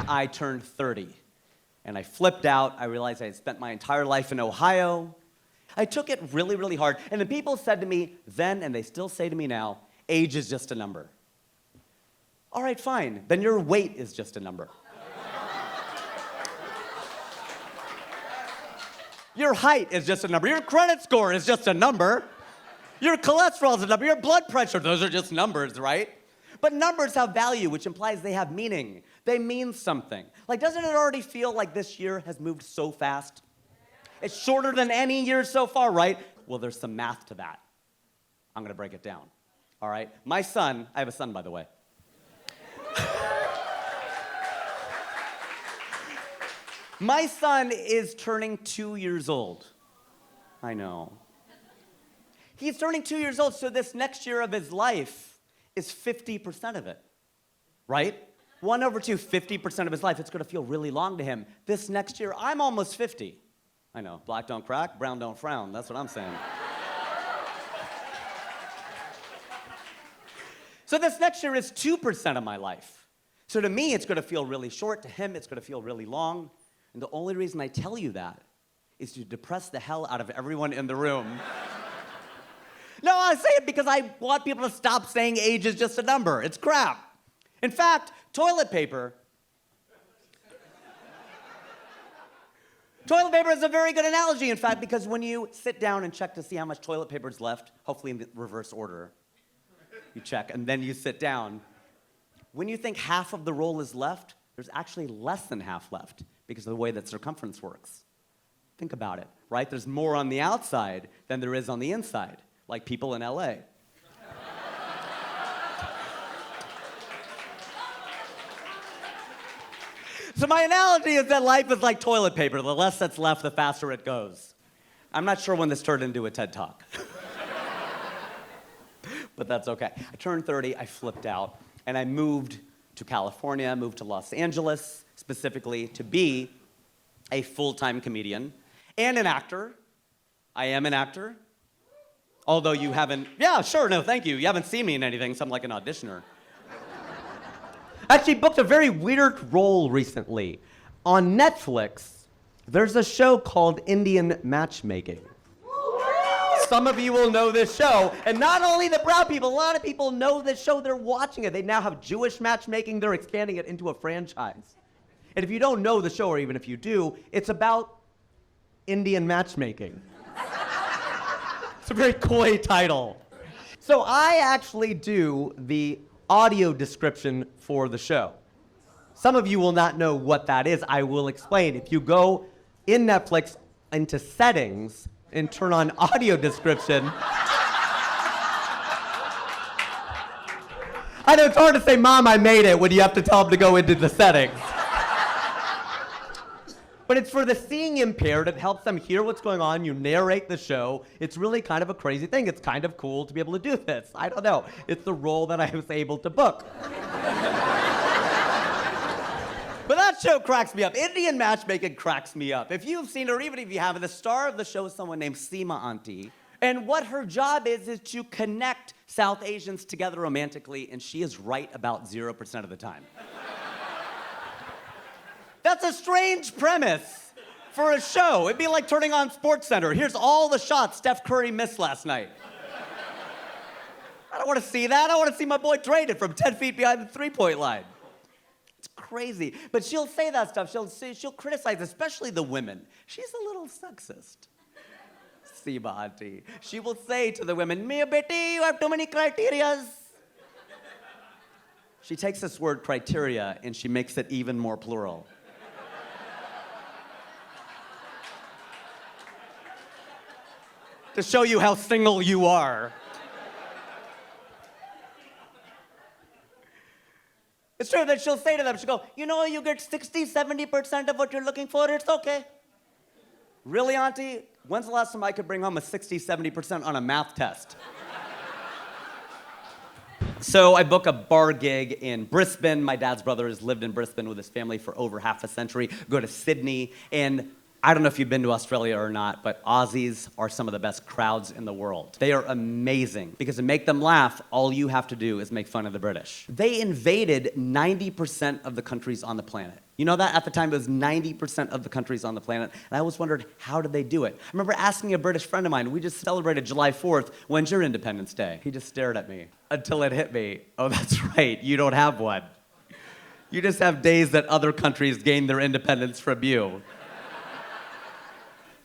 I turned 30. And I flipped out. I realized I had spent my entire life in Ohio. I took it really, really hard. And the people said to me then, and they still say to me now, age is just a number. All right, fine. Then your weight is just a number. Your height is just a number. Your credit score is just a number. Your cholesterol is a number. Your blood pressure, those are just numbers, right? But numbers have value, which implies they have meaning. They mean something. Like, doesn't it already feel like this year has moved so fast? It's shorter than any year so far, right? Well, there's some math to that. I'm gonna break it down, all right? My son, I have a son, by the way. My son is turning 2 years old. I know. He's turning 2 years old, so this next year of his life is 50% of it, right? 1/2, 50% of his life, it's gonna feel really long to him. This next year, I'm almost 50. I know, black don't crack, brown don't frown, that's what I'm saying. So this next year is 2% of my life. So to me, it's gonna feel really short, to him, it's gonna feel really long. And the only reason I tell you that is to depress the hell out of everyone in the room. No, I say it because I want people to stop saying age is just a number. It's crap. In fact, toilet paper is a very good analogy, in fact, because when you sit down and check to see how much toilet paper is left, hopefully in the reverse order, you check, and then you sit down. When you think half of the roll is left, there's actually less than half left because of the way that circumference works. Think about it, right? There's more on the outside than there is on the inside, like people in LA. So my analogy is that life is like toilet paper. The less that's left, the faster it goes. I'm not sure when this turned into a TED Talk. But that's okay. I turned 30, I flipped out, and I moved to California, moved to Los Angeles, specifically to be a full-time comedian and an actor. I am an actor. Although you haven't, yeah, sure, no, thank you. You haven't seen me in anything, so I'm like an auditioner. I actually booked a very weird role recently. On Netflix, there's a show called Indian Matchmaking. Some of you will know this show, and not only the brown people, a lot of people know this show, they're watching it. They now have Jewish matchmaking, they're expanding it into a franchise. And if you don't know the show, or even if you do, it's about Indian matchmaking. It's a very coy title. So I actually do the audio description for the show. Some of you will not know what that is. I will explain. If you go in Netflix into settings and turn on audio description. I know it's hard to say, Mom, I made it, when you have to tell them to go into the settings. But it's for the seeing impaired. It helps them hear what's going on. You narrate the show. It's really kind of a crazy thing. It's kind of cool to be able to do this. I don't know. It's the role that I was able to book. But that show cracks me up. Indian Matchmaking cracks me up. If you've seen it, or even if you haven't, the star of the show is someone named Seema Auntie. And what her job is to connect South Asians together romantically, and she is right about 0% of the time. That's a strange premise for a show. It'd be like turning on SportsCenter. Here's all the shots Steph Curry missed last night. I don't want to see that. I want to see my boy traded from 10 feet behind the three-point line. It's crazy. But she'll say that stuff. She'll criticize, especially the women. She's a little sexist. Seema Auntie. She will say to the women, "Mia beti, you have too many criterias." She takes this word criteria and she makes it even more plural. To show you how single you are. It's true that she'll say to them, she'll go, you know, you get 60, 70% of what you're looking for, it's okay. Really, Auntie? When's the last time I could bring home a 60, 70% on a math test? So I book a bar gig in Brisbane. My dad's brother has lived in Brisbane with his family for over half a century. Go to Sydney, and I don't know if you've been to Australia or not, but Aussies are some of the best crowds in the world. They are amazing because to make them laugh, all you have to do is make fun of the British. They invaded 90% of the countries on the planet. You know that? At the time, it was 90% of the countries on the planet. And I always wondered, how did they do it? I remember asking a British friend of mine, we just celebrated July 4th, when's your Independence Day? He just stared at me until it hit me. Oh, that's right, you don't have one. You just have days that other countries gain their independence from you.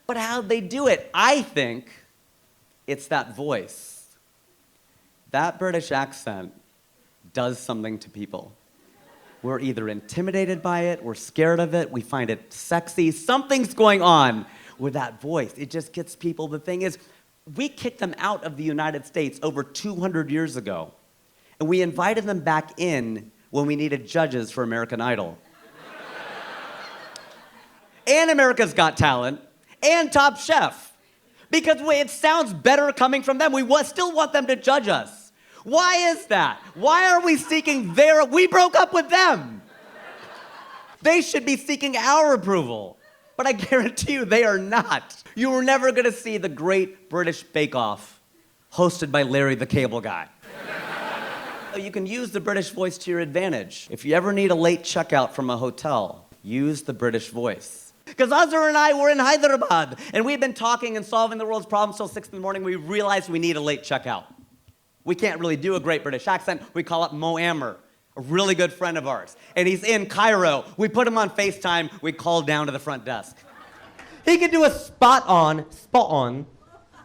But how'd they do it? I think it's that voice. That British accent does something to people. We're either intimidated by it, we're scared of it, we find it sexy. Something's going on with that voice. It just gets people. The thing is, we kicked them out of the United States over 200 years ago. And we invited them back in when we needed judges for American Idol. And America's Got Talent. And Top Chef, because it sounds better coming from them. We still want them to judge us. Why is that? Why are we seeking we broke up with them. They should be seeking our approval, but I guarantee you they are not. You were never gonna see the Great British Bake Off, hosted by Larry the Cable Guy. You can use the British voice to your advantage. If you ever need a late checkout from a hotel, use the British voice. Because Azhar and I were in Hyderabad, and we've been talking and solving the world's problems till 6 in the morning. We realized we need a late checkout. We can't really do a great British accent. We call up Mo Ammer, a really good friend of ours. And he's in Cairo. We put him on FaceTime. We call down to the front desk. He can do a spot on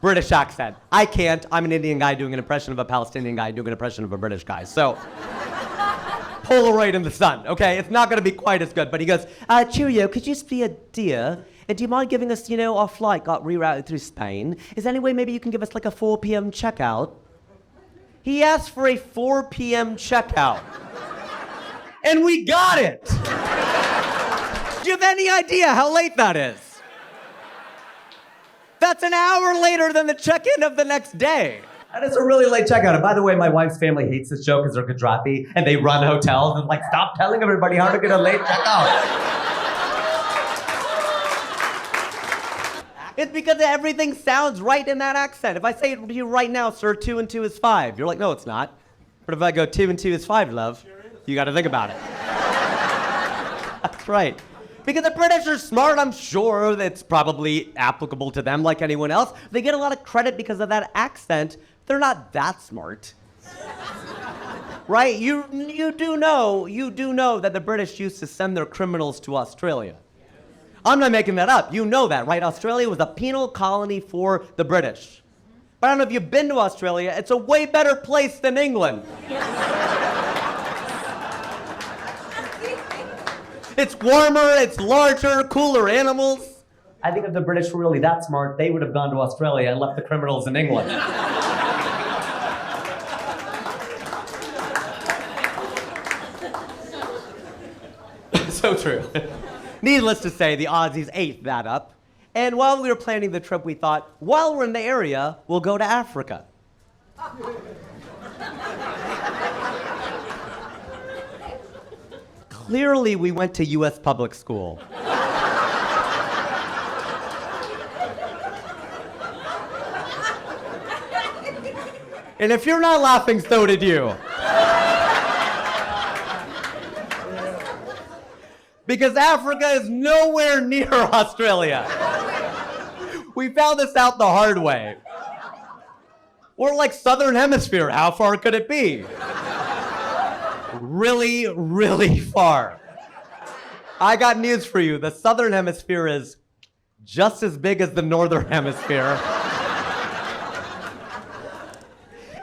British accent. I can't. I'm an Indian guy doing an impression of a Palestinian guy doing an impression of a British guy. So, Polaroid in the sun, okay? It's not gonna be quite as good, but he goes, cheerio, could you just be a dear? And do you mind giving us, our flight got rerouted through Spain. Is there any way maybe you can give us like a 4 p.m. checkout? He asked for a 4 p.m. checkout. And we got it! Do you have any idea how late that is? That's an hour later than the check-in of the next day. And it's a really late checkout. And by the way, my wife's family hates this show because they're Gujarati and they run hotels and stop telling everybody how to get a late checkout. It's because everything sounds right in that accent. If I say to you right now, sir, 2 and 2 is 5, you're like, no, it's not. But if I go 2 and 2 is 5, love, you got to think about it. That's right. Because the British are smart, I'm sure that's probably applicable to them like anyone else. They get a lot of credit because of that accent. They're not that smart. Right? You do know that the British used to send their criminals to Australia. I'm not making that up. You know that, right? Australia was a penal colony for the British. But I don't know if you've been to Australia, it's a way better place than England. It's warmer, it's larger, cooler animals. I think if the British were really that smart, they would have gone to Australia and left the criminals in England. So true. Needless to say, the Aussies ate that up. And while we were planning the trip, we thought, while we're in the area, we'll go to Africa. Clearly, we went to U.S. public school. And if you're not laughing, so did you. Because Africa is nowhere near Australia. We found this out the hard way. We're like Southern Hemisphere. How far could it be? Really, really far. I got news for you. The Southern Hemisphere is just as big as the Northern Hemisphere.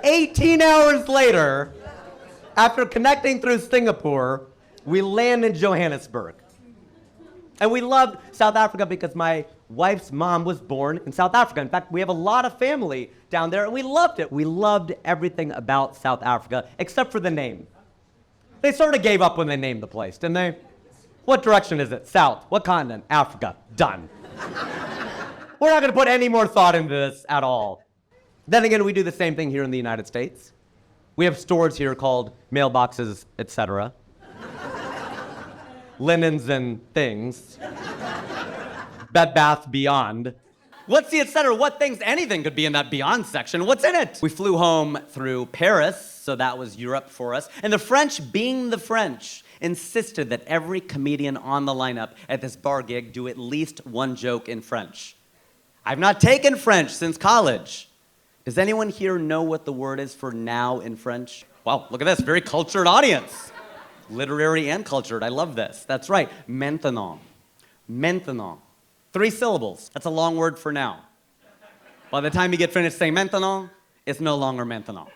18 hours later, after connecting through Singapore, we land in Johannesburg. And we loved South Africa because my wife's mom was born in South Africa. In fact, we have a lot of family down there, and we loved it. We loved everything about South Africa, except for the name. They sort of gave up when they named the place, didn't they? What direction is it? South. What continent? Africa. Done. We're not going to put any more thought into this at all. Then again, we do the same thing here in the United States. We have stores here called mailboxes, etc. Linens and things. Bed Bath Beyond. What's the et cetera? What things? Anything could be in that Beyond section. What's in it? We flew home through Paris, so that was Europe for us. And the French, being the French, insisted that every comedian on the lineup at this bar gig do at least one joke in French. I've not taken French since college. Does anyone here know what the word is for now in French? Wow, look at this, very cultured audience. Literary and cultured, I love this. That's right, maintenant. Maintenant. 3 syllables. That's a long word for now. By the time you get finished saying maintenant, it's no longer maintenant.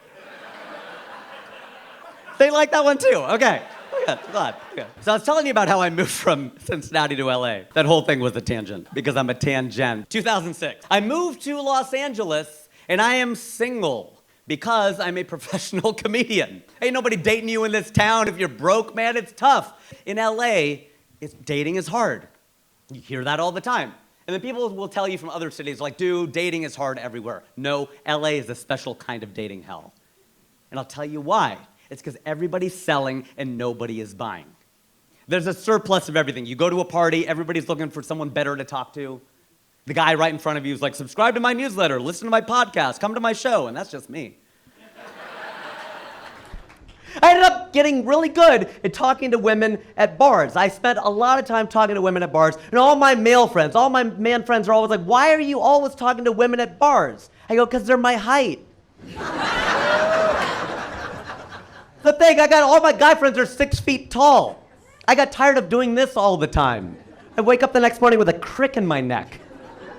They like that one too, okay. Good, glad. Good. So I was telling you about how I moved from Cincinnati to LA. That whole thing was a tangent, because I'm a tangent. 2006. I moved to Los Angeles, and I am single, because I'm a professional comedian. Ain't nobody dating you in this town. If you're broke, man, it's tough. In LA, dating is hard. You hear that all the time. And then people will tell you from other cities, like, dude, dating is hard everywhere. No, LA is a special kind of dating hell. And I'll tell you why. It's because everybody's selling and nobody is buying. There's a surplus of everything. You go to a party, everybody's looking for someone better to talk to. The guy right in front of you is like, subscribe to my newsletter, listen to my podcast, come to my show, and that's just me. I ended up getting really good at talking to women at bars. I spent a lot of time talking to women at bars, and all my male friends, all my man friends are always like, why are you always talking to women at bars? I go, because they're my height. The thing, all my guy friends are 6 feet tall. I got tired of doing this all the time. I wake up the next morning with a crick in my neck.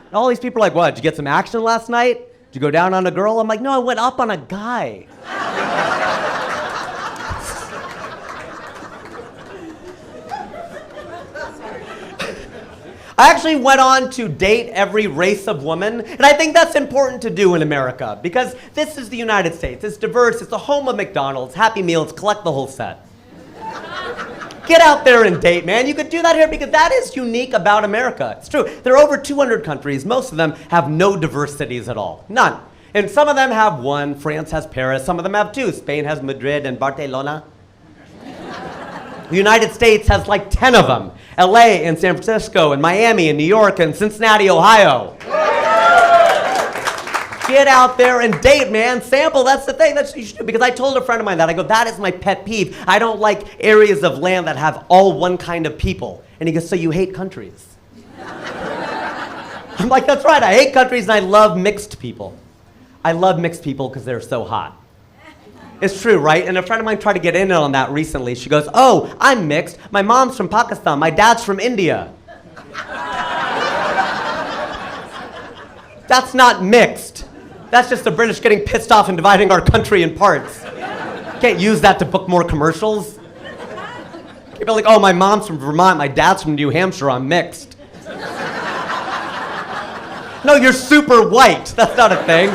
And all these people are like, what, did you get some action last night? Did you go down on a girl? I'm like, no, I went up on a guy. I actually went on to date every race of woman, and I think that's important to do in America, because this is the United States. It's diverse, it's the home of McDonald's, Happy Meals, collect the whole set. Get out there and date, man. You could do that here because that is unique about America. It's true. There are over 200 countries. Most of them have no diverse cities at all. None. And some of them have one. France has Paris. Some of them have 2. Spain has Madrid and Barcelona. The United States has like 10 of them. LA and San Francisco and Miami and New York and Cincinnati, Ohio. Get out there and date, man. Sample, that's the thing. That's what you should do. Because I told a friend of mine that. I go, that is my pet peeve. I don't like areas of land that have all one kind of people. And he goes, so you hate countries? I'm like, that's right. I hate countries and I love mixed people. I love mixed people because they're so hot. It's true, right? And a friend of mine tried to get in on that recently. She goes, oh, I'm mixed. My mom's from Pakistan. My dad's from India. That's not mixed. That's just the British getting pissed off and dividing our country in parts. Can't use that to book more commercials. Can't be like, oh, my mom's from Vermont. My dad's from New Hampshire. I'm mixed. No, you're super white. That's not a thing.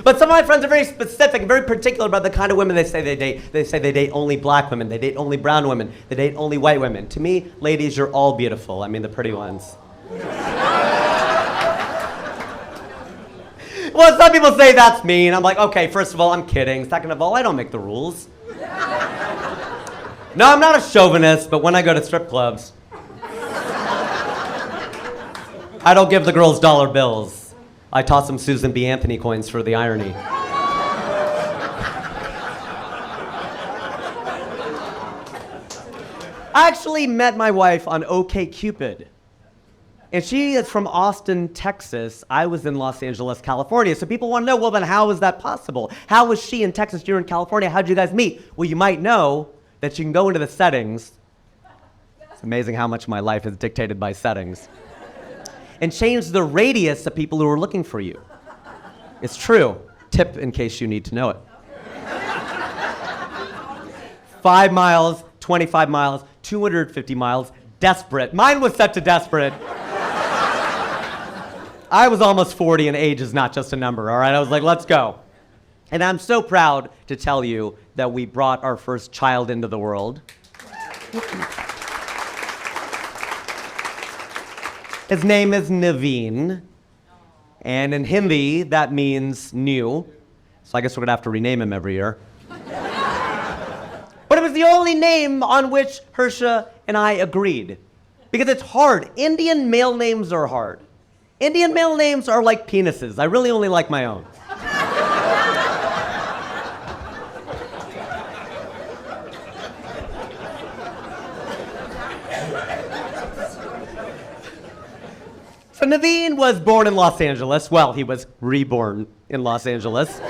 But some of my friends are very specific and very particular about the kind of women they say they date. They say they date only black women, they date only brown women, they date only white women. To me, ladies, you're all beautiful. I mean, the pretty ones. Well, some people say that's mean. I'm like, okay, first of all, I'm kidding. Second of all, I don't make the rules. No, I'm not a chauvinist, but when I go to strip clubs, I don't give the girls dollar bills. I toss them Susan B. Anthony coins for the irony. I actually met my wife on OkCupid. And she is from Austin, Texas. I was in Los Angeles, California. So people want to know, well, then how is that possible? How was she in Texas, you're in California? How'd you guys meet? Well, you might know that you can go into the settings. It's amazing how much my life is dictated by settings. And change the radius of people who are looking for you. It's true. Tip in case you need to know it. 5 miles, 25 miles, 250 miles, desperate. Mine was set to desperate. I was almost 40 and age is not just a number, all right? I was like, let's go. And I'm so proud to tell you that we brought our first child into the world. His name is Naveen, and in Hindi, that means new, so I guess we're gonna have to rename him every year. But it was the only name on which Harsha and I agreed. Because it's hard. Indian male names are hard. Indian male names are like penises. I really only like my own. So Naveen was born in Los Angeles. Well, he was reborn in Los Angeles.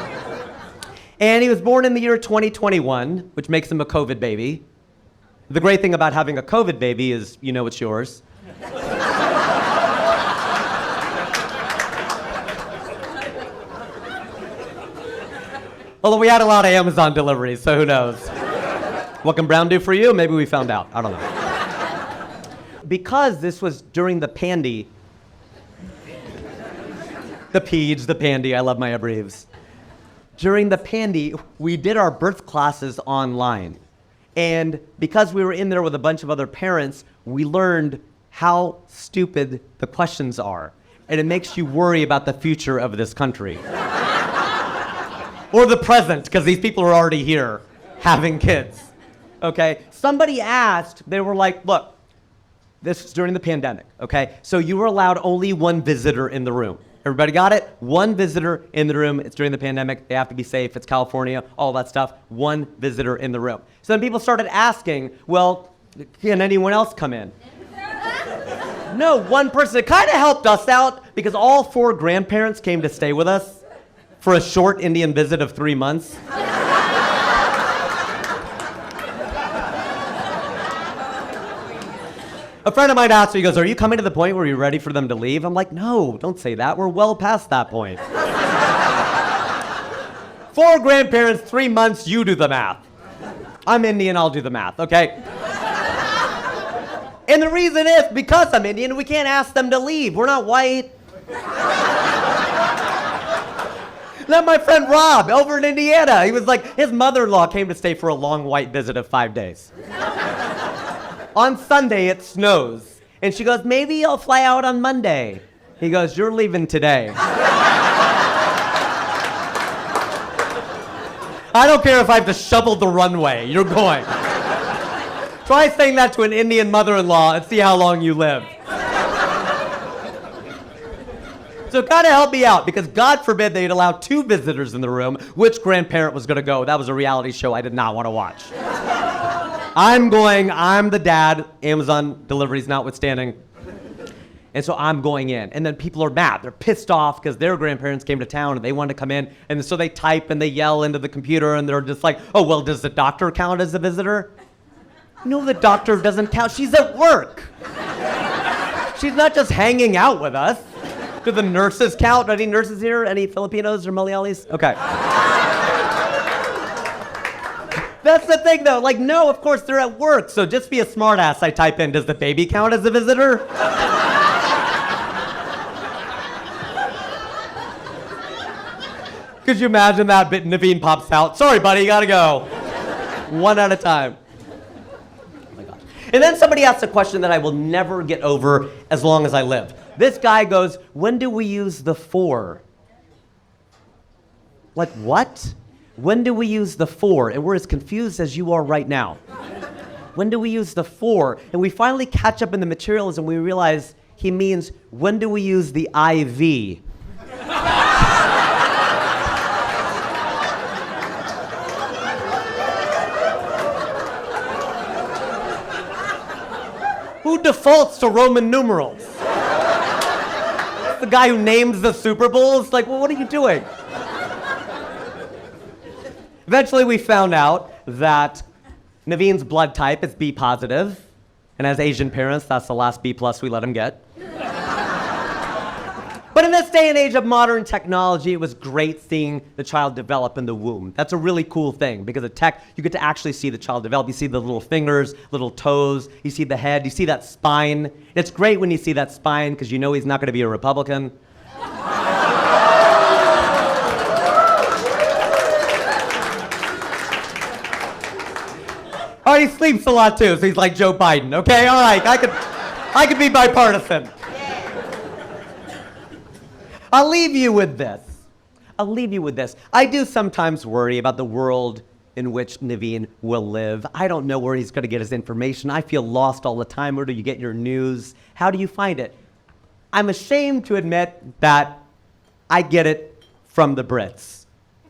And he was born in the year 2021, which makes him a COVID baby. The great thing about having a COVID baby is you know it's yours. Although we had a lot of Amazon deliveries, so who knows? What can Brown do for you? Maybe we found out. I don't know. Because this was during the pandy, the Peej, the pandy, I love my abbreviations. During the pandy, we did our birth classes online. And because we were in there with a bunch of other parents, we learned how stupid the questions are. And it makes you worry about the future of this country. Or the present, because these people are already here having kids. Okay? Somebody asked, they were like, look, this was during the pandemic, okay? So you were allowed only one visitor in the room. Everybody got it? One visitor in the room. It's during the pandemic. They have to be safe. It's California, all that stuff. One visitor in the room. So then people started asking, well, can anyone else come in? No, one person. It kind of helped us out because all 4 grandparents came to stay with us for a short Indian visit of 3 months. A friend of mine asked me, he goes, are you coming to the point where you're ready for them to leave? I'm like, no, don't say that. We're well past that point. 4 grandparents, 3 months, you do the math. I'm Indian, I'll do the math, okay? And the reason is, because I'm Indian, we can't ask them to leave. We're not white. Not my friend Rob, over in Indiana. He was like, his mother-in-law came to stay for a long white visit of 5 days. On Sunday, it snows. And she goes, maybe I'll fly out on Monday. He goes, you're leaving today. I don't care if I have to shovel the runway. You're going. Try saying that to an Indian mother-in-law and see how long you live. So kind of help me out, because God forbid they'd allow 2 visitors in the room. Which grandparent was going to go? That was a reality show I did not want to watch. I'm going, I'm the dad, Amazon deliveries notwithstanding. And so I'm going in. And then people are mad. They're pissed off because their grandparents came to town and they wanted to come in. And so they type and they yell into the computer and they're just like, oh, well, does the doctor count as a visitor? No, the doctor doesn't count. She's at work. She's not just hanging out with us. Do the nurses count? Any nurses here? Any Filipinos or Malayalis? Okay. That's the thing, though. Like, no, of course, they're at work. So just be a smartass. I type in, does the baby count as a visitor? Could you imagine that? Bit Naveen pops out. Sorry, buddy, you gotta go. One at a time. Oh my gosh. And then somebody asks a question that I will never get over as long as I live. This guy goes, when do we use the for? Like, what? When do we use the for? And we're as confused as you are right now. When do we use the for? And we finally catch up in the materials and we realize he means, when do we use the IV? Who defaults to Roman numerals? The guy who names the Super Bowls? Like, well, what are you doing? Eventually, we found out that Naveen's blood type is B positive, and as Asian parents, that's the last B plus we let him get. But in this day and age of modern technology, it was great seeing the child develop in the womb. That's a really cool thing, because of tech, you get to actually see the child develop. You see the little fingers, little toes, you see the head, you see that spine. It's great when you see that spine, because you know he's not going to be a Republican. Oh, he sleeps a lot too, so he's like Joe Biden. Okay, all right, I could be bipartisan. I'll leave you with this. I do sometimes worry about the world in which Naveen will live. I don't know where he's going to get his information. I feel lost all the time. Where do you get your news? How do you find it? I'm ashamed to admit that I get it from the Brits.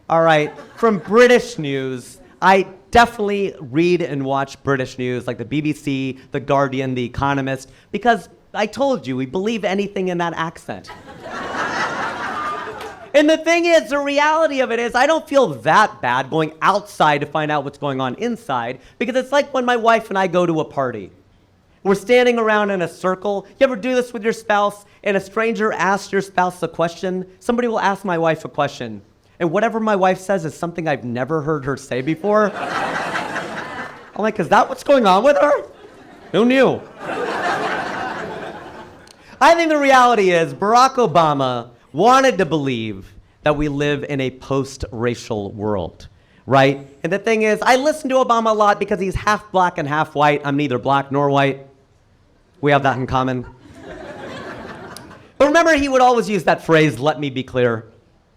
All right, from British news. I definitely read and watch British news like the BBC, The Guardian, The Economist, because I told you, we believe anything in that accent. And the thing is, the reality of it is, I don't feel that bad going outside to find out what's going on inside, because it's like when my wife and I go to a party. We're standing around in a circle. You ever do this with your spouse, and a stranger asks your spouse a question? Somebody will ask my wife a question, and whatever my wife says is something I've never heard her say before. I'm like, is that what's going on with her? Who knew? I think the reality is Barack Obama wanted to believe that we live in a post-racial world, right? And the thing is, I listen to Obama a lot because he's half black and half white. I'm neither black nor white. We have that in common. But remember, he would always use that phrase, let me be clear.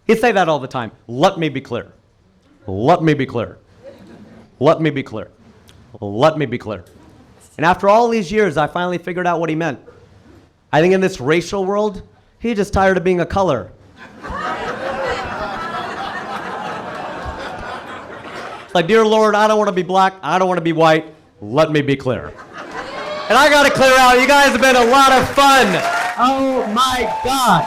He'd say that all the time. Let me be clear. Let me be clear. Let me be clear. Let me be clear. And after all these years, I finally figured out what he meant. I think in this racial world, he's just tired of being a color. It's like, dear Lord, I don't want to be black. I don't want to be white. Let me be clear. And I got to clear out. You guys have been a lot of fun. Oh, my God.